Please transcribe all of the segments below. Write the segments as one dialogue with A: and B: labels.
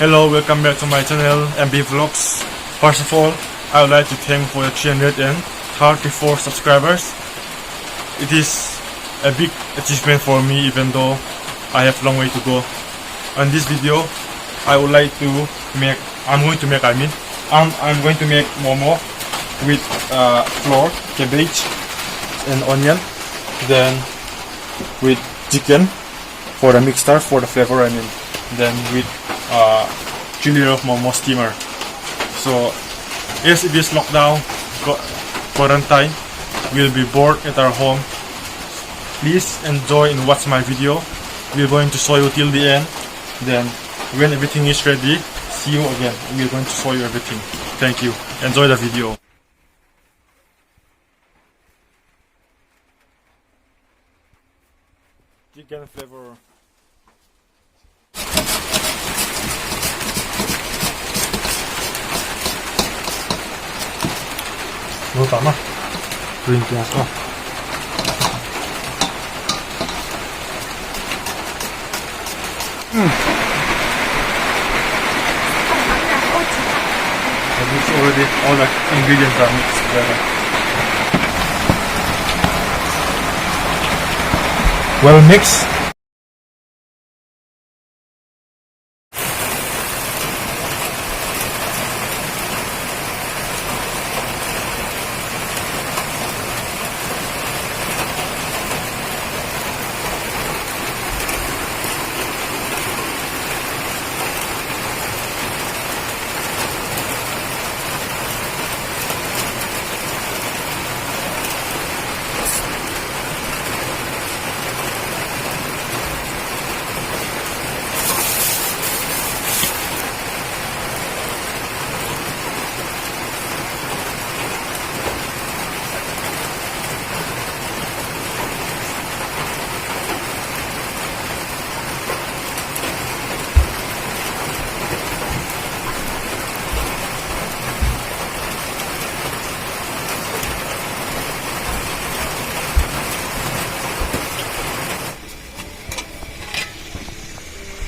A: Hello, welcome back to my channel MB Vlogs. First of all, I would like to thank for the 334 subscribers. It is a big achievement for me, even though I have long way to go. On this video, I'm going to make momo with flour, cabbage and onion, then with chicken for the mixture, for the flavor, then with chili of momo steamer. So yes, it is lockdown, quarantine, we'll be bored at our home. Please enjoy and watch my video. We're going to show you till the end. Then when everything is ready, see you again. We're going to show you everything. Thank you. Enjoy the video. Chicken flavor. Tama. Green peas. It's already, all the ingredients are mixed together. Well mixed.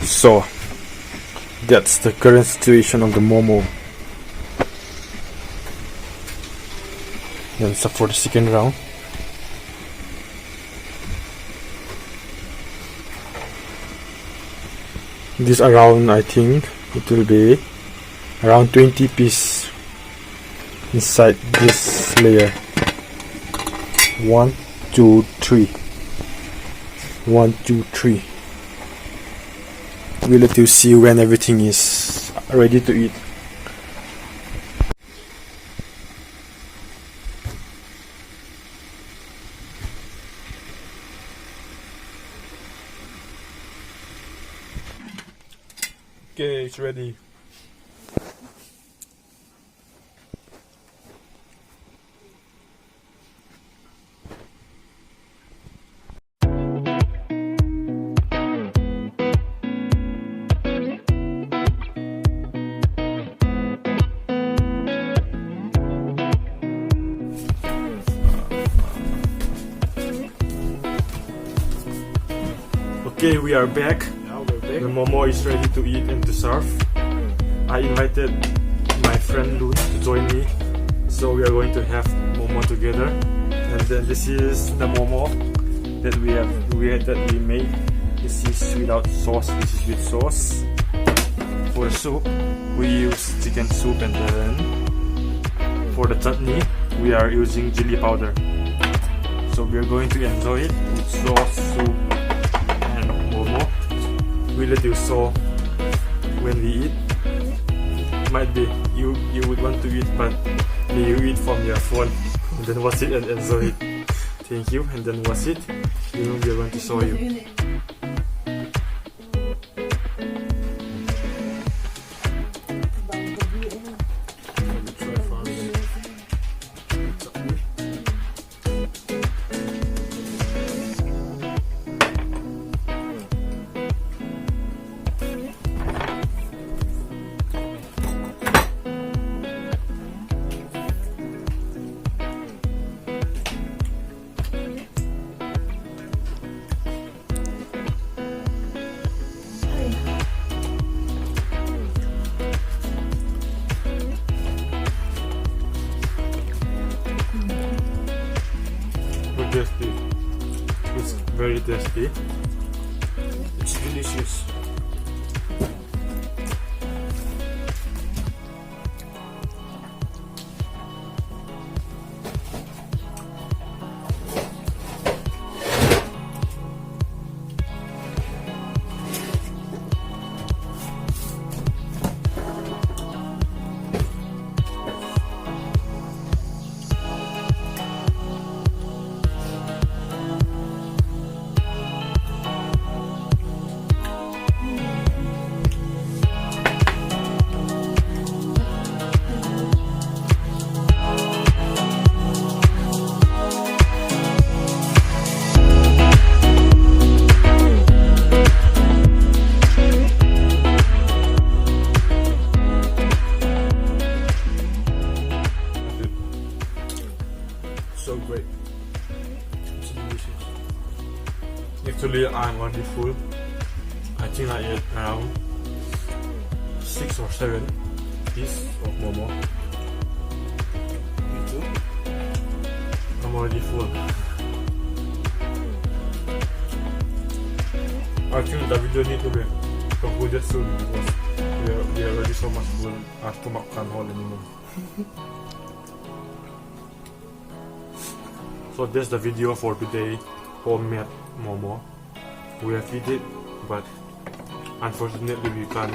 A: So that's the current situation of the momo. Then stop for the second round. This around, I think it will be around 20 pieces inside this layer. 1, 2, 3. 1, 2, 3. We'll let you see when everything is ready to eat. Okay, it's ready. Okay, we are back. The momo is ready to eat and to serve. I invited my friend Lou to join me, so we are going to have momo together. And then this is the momo that we made. This is without sauce. This is with sauce. For the soup, we use chicken soup, and then for the chutney, we are using chili powder. So we are going to enjoy it with sauce, soup, and momo. We'll let you show when we eat. Might be you would want to eat, but you eat from your phone and then watch it and enjoy it. Thank you, and then watch it. We are going to show you. tasty.
B: It's delicious. So great. It's delicious.
A: Actually, I'm already full. I think I ate around 6 or 7 pieces of Momo.
B: Me too.
A: I'm already full. I think the video need to be concluded soon because we are already so much full. Our stomach can't hold anymore. So that's the video for today. Homemade Momo. We have eat it, but unfortunately we can't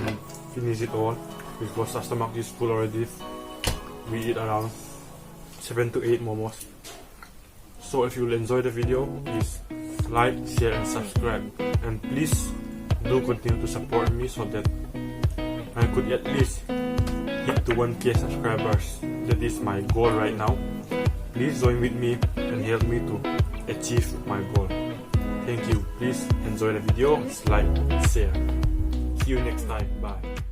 A: finish it all because our stomach is full already. We eat around 7 to 8 momos. So if you will enjoy the video, please like, share and subscribe, and please do continue to support me so that I could at least hit to 1K subscribers. That is my goal right now. Please join with me and help me to achieve my goal. Thank you. Please enjoy the video, like, share. See you next time. Bye.